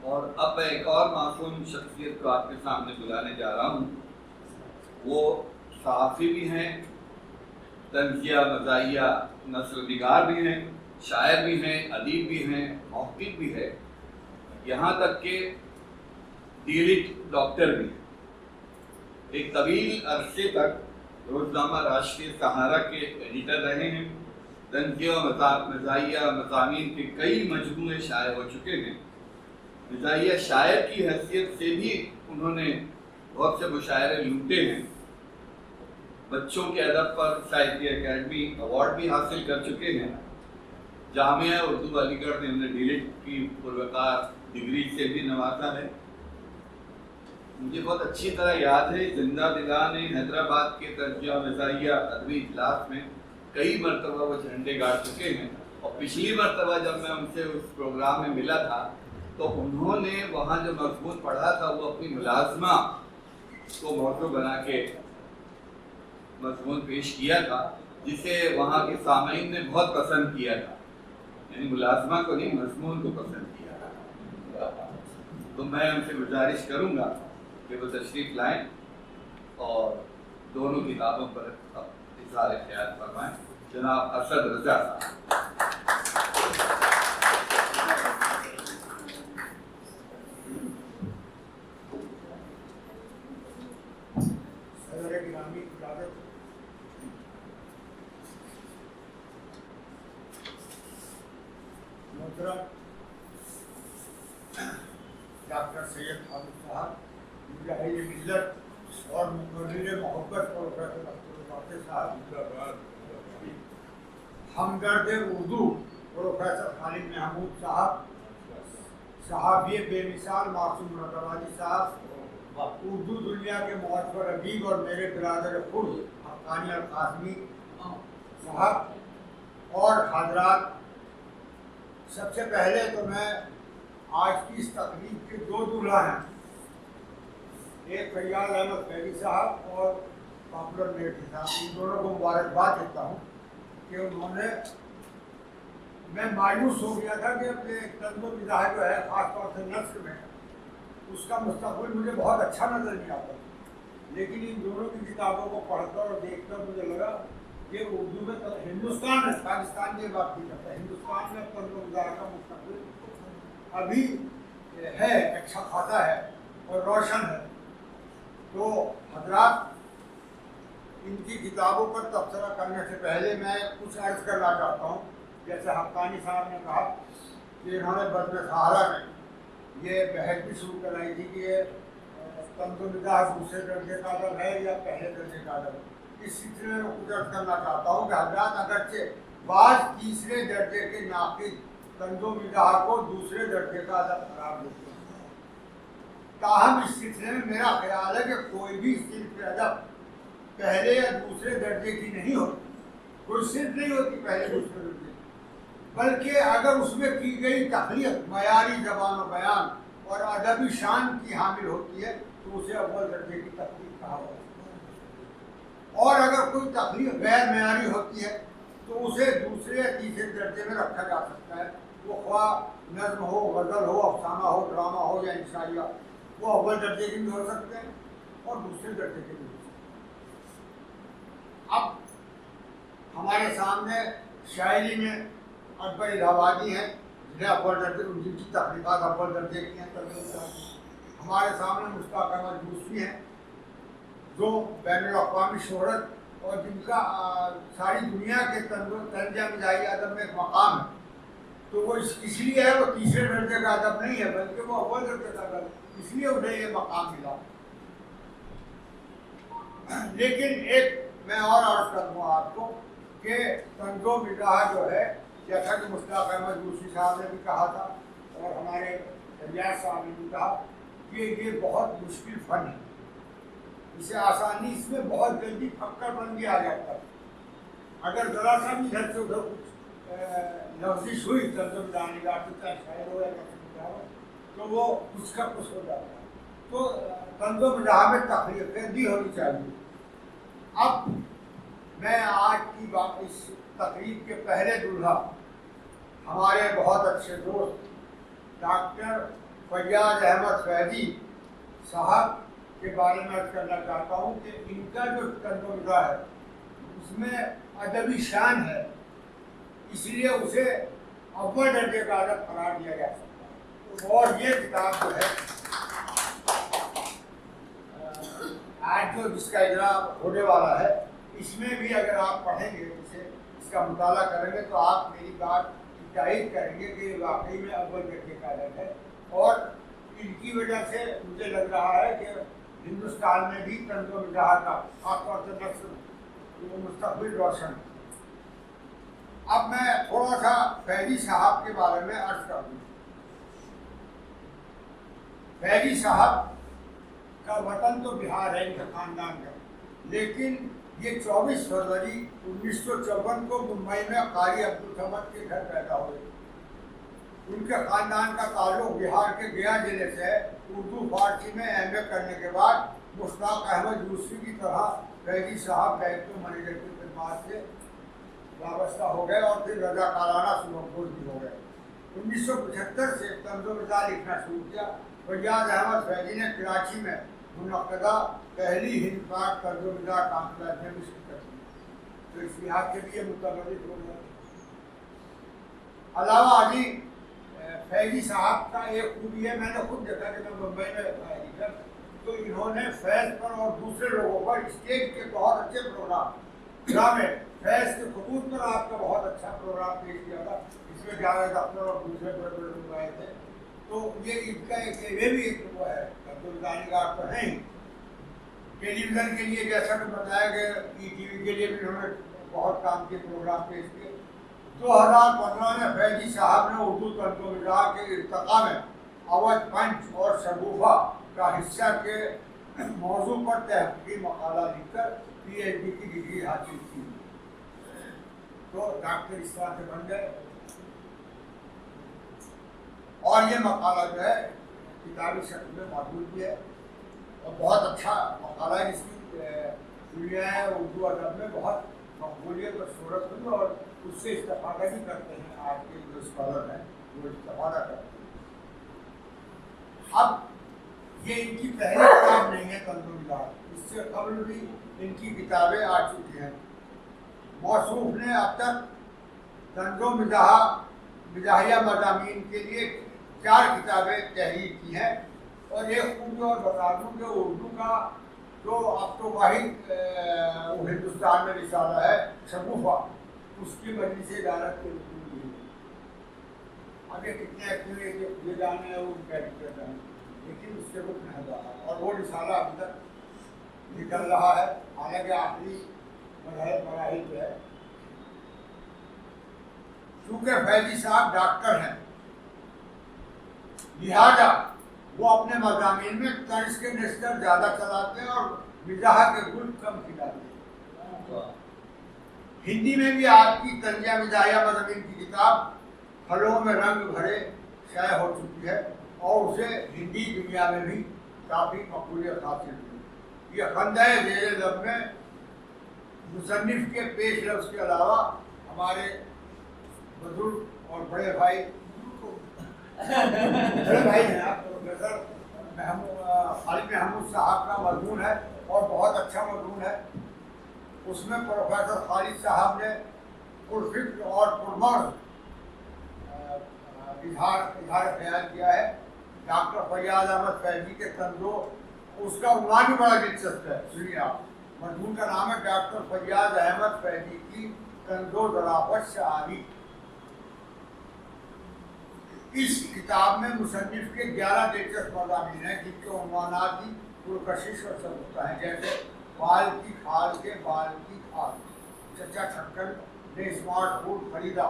اور اب میں ایک اور معصوم شخصیت کو آپ کے سامنے بلانے جا رہا ہوں. وہ صحافی بھی ہیں، تنزیہ مزاحیہ نثر نگار بھی ہیں، شاعر بھی ہیں، ادیب بھی ہیں، محقق بھی ہے، یہاں تک کہ ڈیلٹ ڈاکٹر بھی ہیں. ایک طویل عرصے تک روزنامہ راشٹریہ سہارا کے ایڈیٹر رہے ہیں. تنزیہ و مزاحیہ مضامین کے کئی مجموعے شائع ہو چکے ہیں. مزاحیہ شاعر کی حیثیت سے بھی انہوں نے بہت سے مشاعرے لوٹے ہیں. بچوں کے ادب پر ساہتیہ اکیڈمی ایوارڈ بھی حاصل کر چکے ہیں. جامعہ اردو علی گڑھ نے انہیں ڈیلٹ کی پروقار ڈگری سے بھی نوازا ہے. مجھے بہت اچھی طرح یاد ہے زندہ دلاں نے حیدرآباد کے تنزیہ مزاحیہ ادبی اجلاس میں کئی مرتبہ وہ جھنڈے گاڑ چکے ہیں. اور پچھلی مرتبہ جب میں ان سے اس پروگرام میں ملا تھا تو انہوں نے وہاں جو مضمون پڑھا تھا وہ اپنی ملازمہ کو موضوع بنا کے مضمون پیش کیا تھا، جسے وہاں کے سامعین نے بہت پسند کیا تھا. یعنی ملازمہ کو نہیں، مضمون کو پسند کیا تھا. تو میں ان سے گزارش کروں گا کہ وہ تشریف لائیں اور دونوں کتابوں پر اظہار خیال فرمائیں. جناب اسد رضا صاحب. ڈاکٹر سید حامد صاحب، مجاہد ملت اور مقرر محبت پروفیسر عبدالواقع صاحب، ہمدرد اردو پروفیسر خالد محمود صاحب، صحافی بے مثال معصوم مرتضی صاحب، اردو دنیا کے معتبر ادیب اور میرے برادر خود حقانی القاسمی صاحب اور حضرات. سب سے پہلے تو میں آج کی اس تقریب کے دو دولہا ہیں، ایک فیاض احمد فیضی صاحب اور پاپولر میٹھی صاحب. ان دونوں کو مبارکباد دیتا ہوں کہ انہوں نے، میں مایوس ہو گیا تھا کہ اپنے طنز و مزاح جو ہے خاص طور سے نثر میں اس کا مستقبل مجھے بہت اچھا نظر نہیں آتا، لیکن ان دونوں کی کتابوں کو پڑھ کر اور دیکھ کر مجھے لگا کہ اردو میں ہندوستان میں، پاکستان کی بات نہیں کرتا، ہندوستان میں طنز و مزاح کا مستقبل ابھی ہے، اچھا خاصا ہے اور روشن ہے. تو حضرات، ان کی کتابوں پر تبصرہ کرنے سے پہلے میں کچھ عرض کرنا چاہتا ہوں. جیسے حقانی صاحب نے کہا کہ انہوں نے بزم سہارا میں یہ بحث بھی شروع کرائی تھی کہ یہ طنز و مزاح دوسرے درجے کا ادب ہے یا پہلے درجے کا ادب ہے. اس سلسلے میں کچھ عرض کرنا چاہتا ہوں کہ حضرات، اگرچہ بعض تیسرے درجے کے ناقد طنز و مزاح کو دوسرے درجے کا ادب قرار دیتے ہیں، تاہم اس سلسلے میں میرا خیال ہے کہ کوئی بھی صنف ادب پہلے یا دوسرے درجے کی نہیں ہوتی. کوئی صنف نہیں ہوتی پہلے دوسرے درجے کی، بلکہ اگر اس میں کی گئی تخلیق معیاری زبان و بیان اور ادبی شان کی حامل ہوتی ہے تو اسے اول درجے کی تخلیق کہا جاتا ہے. اور اگر کوئی تخلیق غیر معیاری ہوتی ہے تو اسے دوسرے یا تیسرے درجے میں رکھا جا سکتا ہے. وہ خواہ نظم ہو، غزل ہو، افسانہ ہو، ڈرامہ ہو یا انشائیہ، وہ اول درجے کے بھی ہو سکتے ہیں اور دوسرے درجے کے بھی ہو سکتے ہیں. اب ہمارے سامنے شاعری میں اکبر الہ آبادی ہیں جنہیں اول درجے، جن کی تخلیقات اول درجے کی ہیں. ہمارے سامنے مشتاق احمد یوسفی ہیں جو بین الاقوامی شہرت اور جن کا ساری دنیا کے تنزیہ مزاحیہ ادب میں ایک مقام ہے. تو وہ اس لیے ہے، وہ تیسرے درجے کا ادب نہیں ہے بلکہ وہ اول درجے کا ادب ہے، اس لیے انہیں یہ مقام ملا. لیکن ایک میں اور عرض کر دوں آپ کو کہ طنز و مزاح جو ہے، جیسا کہ مشتاق احمد یوسفی صاحب نے بھی کہا تھا اور ہمارے ریاض صاحب نے بھی کہا کہ یہ بہت مشکل فن ہے. اسے آسانی، اس میں بہت جلدی پکڑ بندی آ جاتا ہے. اگر ذرا سا بھی ادھر سے ادھر کچھ لفظش ہوئی طنز و مزاح نگار سے، چاہے شاعر ہو یا نثر ہو، تو وہ کچھ کا کچھ ہو جاتا ہے. تو طنز و مزاح میں تخلیق بھی ہونی چاہیے. اب میں آج کی بات، اس تقریب کے پہلے دولہا ہمارے بہت اچھے دوست ڈاکٹر फैयाज अहमद फैजी साहब के बारे में अर्ज करना चाहता हूँ कि इनका जो तर्जुमा है उसमें अदबी शान है, इसलिए उसे अव्वल दर्जे का अदब करार दिया जा सकता है। और ये किताब जो है आज जो जिसका इजरा होने वाला है, इसमें भी अगर आप पढ़ेंगे, इसे इसका मुताला करेंगे तो आप मेरी बात की तारीफ करेंगे कि वाकई में अव्वल दर्जे का अदब है। और इनकी वजह से मुझे लग रहा है कि हिंदुस्तान में भी तंज़ो मिज़ाह का खासतौर से नस्ल मुस्तक़बिल रोशन। अब मैं थोड़ा सा फैजी साहब के बारे में अर्ज कर दूँ। फैजी साहब का वतन तो बिहार है, इनका खानदान का, लेकिन ये 24 फरवरी 1954 को मुंबई में कारी अब्दुल समद के घर पैदा हुए। उनके खानदान का ताल्लुक बिहार के गया जिले से है। उर्दू फारसी में एमए करने के बाद मुश्ताक अहमद यूसुफी की तरह फैजी साहब बैंक मैनेजर की खिदमत से वाबस्ता हो गए और फिर रजाकाराना सुबह भी हो गए। 1975 से तंज़ो मिज़ाह लिखना शुरू किया। फैयाज अहमद फैजी ने कराची में मुनक़दा पहली हिंद पाक तंज़ो मिज़ाह कॉन्फ्रेंस में शिरकत की, तो इस लिहाज के लिए मुतमर्रिद हो गए। अलावा अली फैजी साहब का एक खूबी है, मैंने खुद देखा कि मैं मुंबई में तो इन्होंने फैज़ पर और दूसरे लोगों पर स्टेज के बहुत अच्छे प्रोग्राम, ड्रामे, फैज़ के खतूत पर आपका बहुत अच्छा प्रोग्राम पेश किया था। इसमें जावेद अख्तर और दूसरे बड़े बड़े लोग आए थे। तो ये इनका ये भी एक वो है, तंज़ुलदानीगार तो है ही। टेलीविज़न के लिए जैसा कि बताया गया, ईटीवी के लिए भी इन्होंने बहुत काम के प्रोग्राम पेश किए। 2015 में फैजी साहब ने उर्दू तंज़ो मिज़ाह के इर्तिक़ा में अवध पंच और शगुफ़ा का हिस्सा के मौजू पर तहक़ीक़ी मक़ाला लिखकर पीएचडी की डिग्री हासिल की, तो डॉक्टर इस तरह से बन गए। और ये मक़ाला जो है किताबी शक्ल में मौजूद भी है और बहुत अच्छा मक़ाला है। इसकी दुनिया है उर्दू अदब में बहुत मकबूलियत और शोहरत हुई और उससे इस्तेफ़ादा भी करते हैं। आज के जो स्कॉलर हैं वो इस्तेफ़ादा करते हैं। अब ये इनकी पहली किताब नहीं है तंज़ो मिज़ाह, इससे कबल भी इनकी किताबें आ चुकी हैं। मौसूफ ने अब तक तंज़ो मिज़ाहिया मज़ामीन के लिए 4 किताबें तहरीर की हैं। और एक खूबी और बता दूँ कि उर्दू का जो अब तो वाहिद हिंदुस्तान में रिसाला है शगुफ़ा, उसकी मजलिस इदारत के रूप में अब ये कितने एक्टिव ये जाने हैं वो कैरेक्टर हैं, लेकिन उसके रूप में है और वो रिसाला अभी तक निकल रहा है। हालांकि आखिरी मराहिल जो है, चूँकि फैजी साहब डॉक्टर हैं, लिहाजा वो अपने मज़ामीन में तर्ज के नस्तर ज़्यादा चलाते हैं और मिज़ाह के गुल कम खिलाते हैं। हिंदी में भी आपकी तंज़िया मिज़ाहिया मज़ामीन की किताब फलों में रंग भरे शाये हो चुकी है और उसे हिंदी दुनिया में भी काफ़ी मकबूलियत हासिल हुई। ये खंदा-ए ज़ेरे लब में मुसन्निफ़ के पेश लफ्ज़ के अलावा हमारे बुजुर्ग और बड़े भाई हैं आप प्रोफेसर खालिद महमूद साहब का मज़मून है और बहुत अच्छा मज़मून है। उसमें प्रोफेसर खालिद साहब ने पुरफ़िक्र और पुरमर्ज़ इजहार ख्याल किया है। डॉक्टर फैयाज अहमद फैजी के तंज़ो, उसका उन्वान भी बड़ा दिलचस्प है, सुनिए आप। मज़मून का नाम है डॉक्टर फैयाज अहमद फैजी की तंज़ो ज़राफ़त शारी। इस किताब में मुसन्निफ़ के 11 दिलचस्प मज़ामीन हैं जिनके उन्वानात भी पुरकशिश और सबूता हैं, जैसे बाल की खाल के बाल की खाल, चचा छक्कर ने स्मार्टफोन खरीदा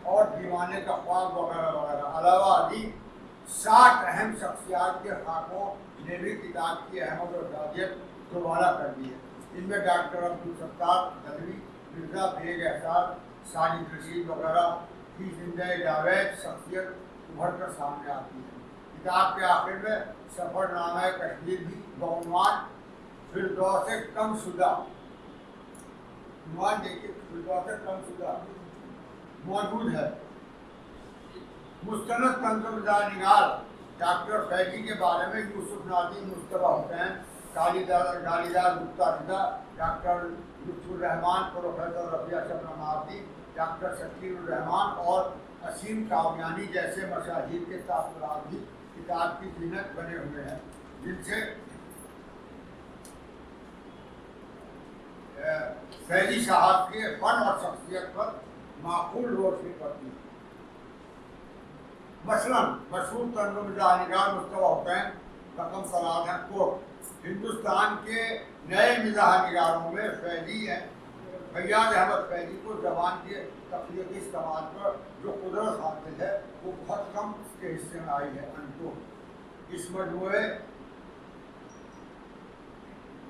और दीवाने का ख्वाब वगैरह वगैरह। अलावा अभी 60 अहम शख्सियात के खाकों ने भी किताब की अहमद और जादियत दोबारा कर दी है। इनमें डॉक्टर अब्दुल सत्तार नदवी, मिर्ज़ा बेग एहसास, साजिद रशीद वगैरह की जिंदा जावेद शख्सियत उभर कर सामने आती है। किताब के आखिर में सफ़रनामा कश्मीर भी बउनवान फिरदौस कम शुदा, देखिए फिरदौस कम शुदा मौजूद है। मुस्तनद तंज़ो मिज़ाह निगार डॉक्टर फैजी के बारे में Yusuf Nadi, Mustafa Hussain, Dalidar Gupta Riza, doctor Lutfur Rahman, professor Rabia Shabnam Aardi, doctor Shakirur Rahman और असीम कामयानी जैसे मशाहिर के तासुरात भी किताब की जीनत बने हुए हैं, जिनसे फैजी साहब के फन और शख्सियत पर माकूल रोशनी पड़ती है। मसलन मशहूर तंज़-ओ-मिज़ाह मुस्तफा हुसैन रकम सलाद हैं कोट हिंदुस्तान के नए मिज़ाह निगारों में फैजी हैं। फैयाज अहमद फैजी को ज़बान के तख्लीकी इस्तेमाल पर जो कुदरत हासिल है वो बहुत कम के हिस्से में आई है। अनटो इस मजमूए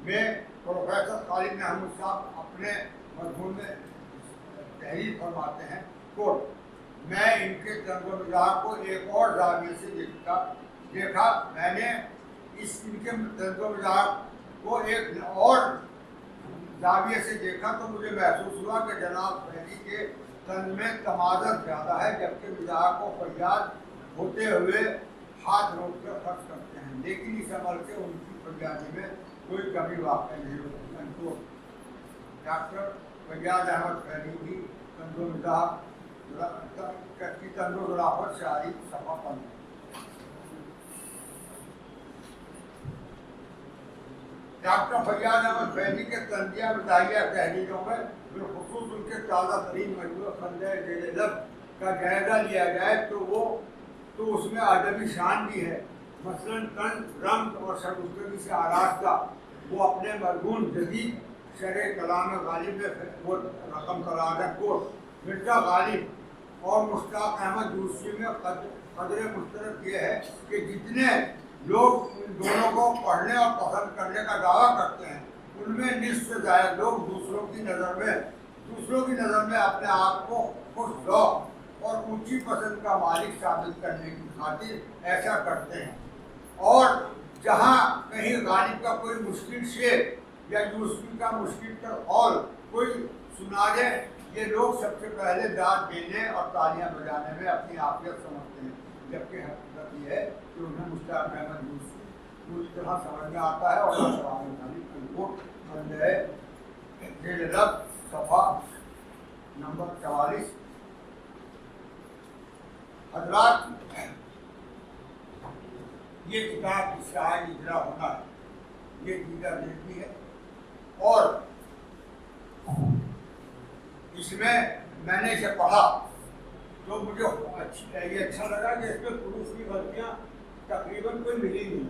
में प्रोफेसर खालिद महमूद साहब अपने मजमून में तहरीर फरमाते हैं कोट मैं इनके तंज़-ओ-मिज़ाह को एक और ज़ाविये से देखा मैंने इनके तंज़-ओ-मिज़ाह को एक और ज़ाविये से देखा तो मुझे महसूस हुआ कि जनाब फैजी के तंज में तमाज़न ज़्यादा है, जबकि मिज़ाह को फरियाद होते हुए हाथ रोक कर खर्च करते हैं, लेकिन इस अमल से उनकी फरियादी में कोई कमी वाक़ई नहीं होती। तो डॉक्टर फैयाज अहमद फैजी की तंज़-ओ-मिज़ाह की तंज़-ओ-ज़राफ़त शायरी सफ़ा पर डॉक्टर फैयाज अहमद फैजी के तंज़िया मिज़ाहिया तहरीरों में बिलख़ुसूस उनके ताज़ा तरीन मजमूआ ख़ंदे ज़ेरे लब का जायज़ा लिया जाए तो उसमें अदबी शान भी है। मसलन तंज़ रंग और शगुफ्तगी से आरास्ता वो अपने मरगून जदीद शरह कलाम गालिब में वो रकम करार कोट मिर्ज़ा गालिब और मुश्ताक अहमद यूसुफ़ी में कदर मुश्तरक ये है कि जितने लोग इन दोनों को पढ़ने और पसंद करने का दावा करते हैं उनमें निस्फ़ से ज़्यादा लोग दूसरों की नज़र में अपने आप को खुश ज़ौक़ और ऊंची पसंद का मालिक साबित करने की खातिर ऐसा करते हैं। और जहाँ कहीं गालिब का कोई मुश्किल शेर या यूसुफ़ी का मुश्किल तर कौल कोई सुना दे, ये लोग सबसे पहले दाद देने और तालियां बजाने में अपनी आफियत समझते हैं, जबकि हकीकत ये है कि उन्हें मुश्ताक अहमद यूसुफ़ी पूरी तरह समझ में आता है और उनको सफ़ा नंबर 44। हज़रात, ये किताब इसका आज इजरा होना है, ये दीदा देखती है और इसमें मैंने इसे पढ़ा तो मुझे ये अच्छा लगा कि इसमें प्रूफ की गलतियाँ तकरीबन कोई मिली नहीं।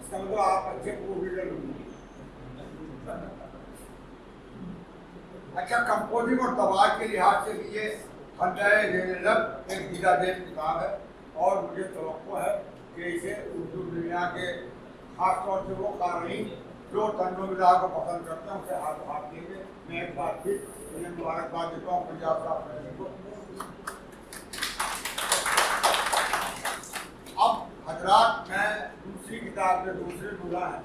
इसका मतलब आप अच्छे प्रूफ रीडर होंगे। अच्छा, कंपोजिंग और तवाज़ के लिहाज से भी ये ख़ंदे-ए-ज़ेर-लब एक दीदा देख किताब है और मुझे तवक्को है कि इसे उर्दू दुनिया के ख़ास तौर से वो क़ारीन जो तंज़-ओ-मिज़ाह को पसंद करते हैं उसे हाथ देंगे। मैं एक बार फिर उन्हें मुबारकबाद देता हूँ पंजाब साहब को। अब हज़रात, मैं दूसरी किताब के दूसरे दूल्हा हैं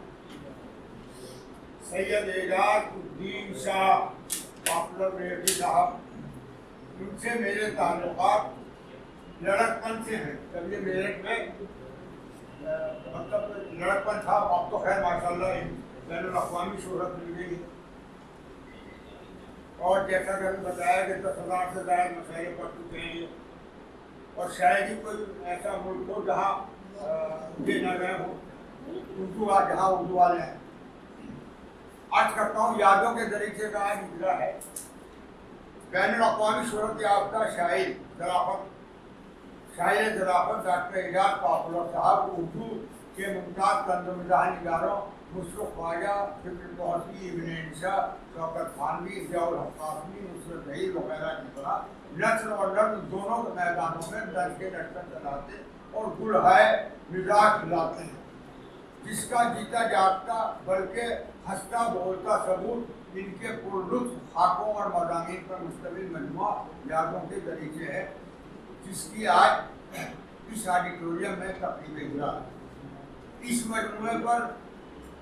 सैयद एजाज़ुद्दीन शाह पॉपुलर रेडी साहब, उनसे मेरे ताल्लुकात लड़कपन से हैं। जब ये मेरठ में मतलब लड़कपन था, अब तो खैर माशाल्लाह बैनुल-अक़वामी शोहरत मिल गई और जैसा कि हमने बताया कि 10,000 से ज़्यादा मसाइल पढ़ चुके हैं और शायद ही कोई ऐसा मुल्क हो जहाँ ये न गए हो उर्दू जहाँ उर्दू वाले हैं। आज करता हूँ यादों के तरीके का आज इजरा है। बैनुल-अक़वामी शोहरत याफ्ता शायर ज़राफ़त डॉक्टर एजाज पॉपुलर साहब उर्दू के मुमताज़ तंज़-ओ-मिज़ाह निगारों मुशफ़ ख्वाजा, फ़िक्र तौसी, इब्न इंशा, शौकत थानवी, ज़ियाउल हक़ क़ासिमी, नुसरत ज़हीर वग़ैरह की तरह नस्र और नज़्म दोनों के मैदानों में दर्ज के लटकन चलाते और गुलहाए मिज़ाह खिलाते हैं, जिसका जीता जागता बल्कि हंसता बोलता सबूत इनके पुरलुत्फ़ खाकों और मज़ामीन पर मुश्तमिल मजमुआ यादों के तरीके है, जिसकी आज इस ऑडिटोरियम में तक़रीब इजरा है। इस मजमुए पर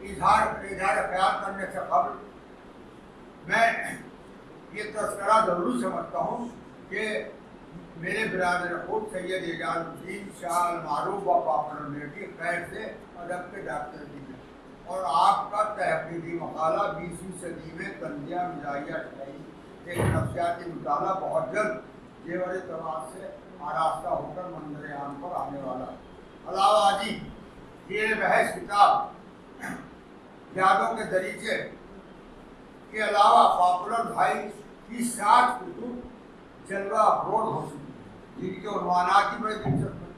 इजहार ख्याल करने से कबल मैं ये तज़किरा ज़रूर समझता हूँ कि میرے برادر خود سید اعجاز الدین شاہ المعروف و پاپولر میرٹھی خیر سے ادب کے ڈاکٹر بھی ہیں، اور آپ کا تحقیقی مقالہ 20ویں صدی میں طنزیہ مزاحیہ شاعری ایک نفسیاتی مطالعہ بہت جلد زیور اعتبار سے آراستہ ہو کر منظر عام پر آنے والا ہے۔ علاوہ ازیں یہ بحث کتاب یادوں کے دریچے کے علاوہ پاپولر بھائی کی 60 کتب جلوہ افروز ہو چکی ہیں، جن کے عنوانات ہی بڑے دلچسپ ہیں۔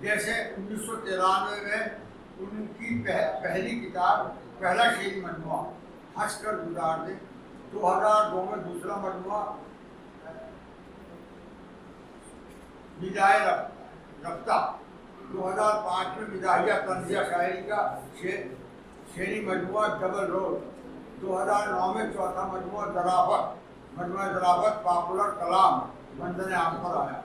جیسے 1993 میں ان کی پہلی کتاب پہلا شعری مجموعہ ہنس کر گزار دے، 2002 میں دوسرا مجموعہ ندائے رفتہ، 2005 میں مزاحیہ طنزیہ شاعری کا شعری مجموعہ ڈبل رول، 2009 میں چوتھا مجموعہ ظرافت پاپولر کلام منظر عام پر آیا۔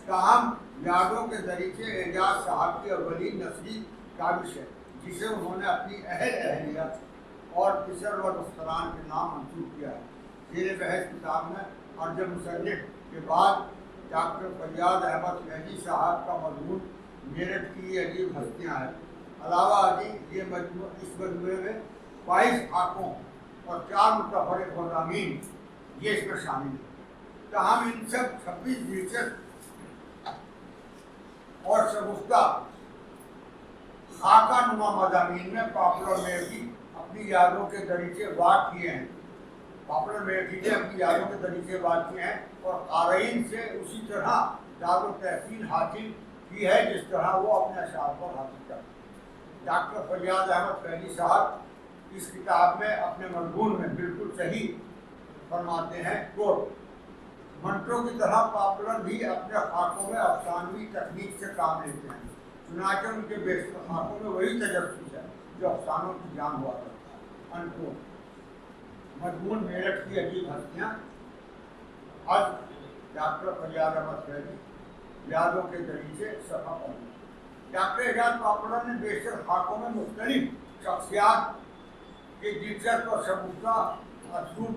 تاہم یادوں کے دریچے اعجاز صاحب کی اولین نثری کاوش ہے، جسے انہوں نے اپنی اہلیت اور پسر و دختران کے نام منسوب کیا ہے۔ زیر بحث کتاب میں ارجن مصنف کے بعد ڈاکٹر فیاض احمد مہدی صاحب کا مضمون میرٹھ کی عجیب ہستیاں ہیں۔ علاوہ ازیں یہ اس مجموعے میں 22 خاکوں اور 4 متفرق مضامین یہ اس میں شامل ہیں۔ تاہم ان سب 26 دلچسپ اور شگفتہ خاکہ نما مضامین میں پاپولر میرٹھی اپنی یادوں کے دریچے وار کیے ہیں اور قارئین سے اسی طرح داد و تحسین حاصل کی ہے جس طرح وہ اپنے اشعار پر حاصل کرتے۔ ڈاکٹر فیاض احمد مہدی صاحب اس کتاب میں اپنے مضمون میں بالکل صحیح فرماتے ہیں، کوٹ منٹوں کی طرح پاپولر بھی اپنے خاکوں میں افسانوی تکنیک سے کام لیتے ہیں، چنانچہ ان کے بیشتر خاکوں میں وہی تجسس ہے جو افسانوں کی جان ہوا کرتا ہے۔ انکوٹ مضمون میرٹھ کی عجیب ہستیاں، آج ڈاکٹر فیاض احمد مہدی، یادوں کے دریچے، صفحہ 15۔ ڈاکٹر اعجاز پاپولر نے بیشتر خاکوں میں مختلف شخصیات کے دلچسپ اور شگفتہ اسلوب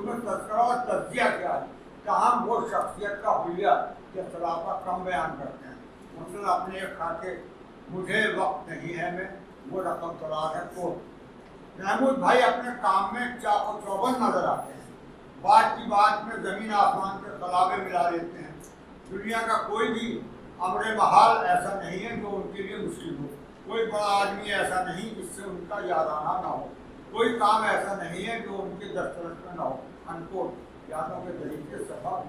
میں تذکرہ اور تجزیہ کیا ہے، تاہم وہ شخصیت کا حلیہ یا خلاقہ کم بیان کرتے ہیں۔ مثلاً اپنے ایک خاکے مجھے وقت نہیں ہے میں وہ رقم تلاش ہے کو محمود بھائی اپنے کام میں چاق و چوبند نظر آتے ہیں، بات کی بات میں زمین آسمان کے خلابے ملا لیتے ہیں۔ دنیا کا کوئی بھی امر محال ایسا نہیں ہے جو ان کے لیے مشکل ہو، کوئی بڑا آدمی ایسا نہیں جس سے ان کا یارانہ نہ ہو، کوئی کام ایسا نہیں ہے جو ان کے دسترس میں نہ ہو۔ انکوٹ یادوں کے دریچے، صفحہ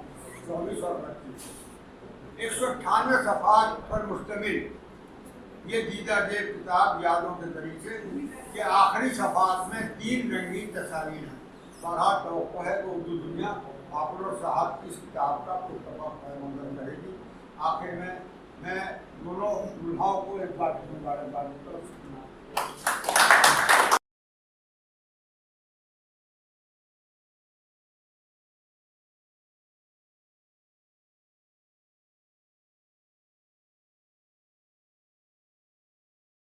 24 اور 25۔ 198 صفحات پر مشتمل یہ دیدہ دیو کتاب یادوں کے دریچے کے آخری صفحات میں 3 رنگین تصاویر ہیں۔ بہرحال توقع ہے کہ اردو دنیا پاپولر صاحب کی اس کتاب کا پرتپا خیر مقدم کرے گی۔ آخر میں دونوں دلہاؤں کو ایک بار مبارکباد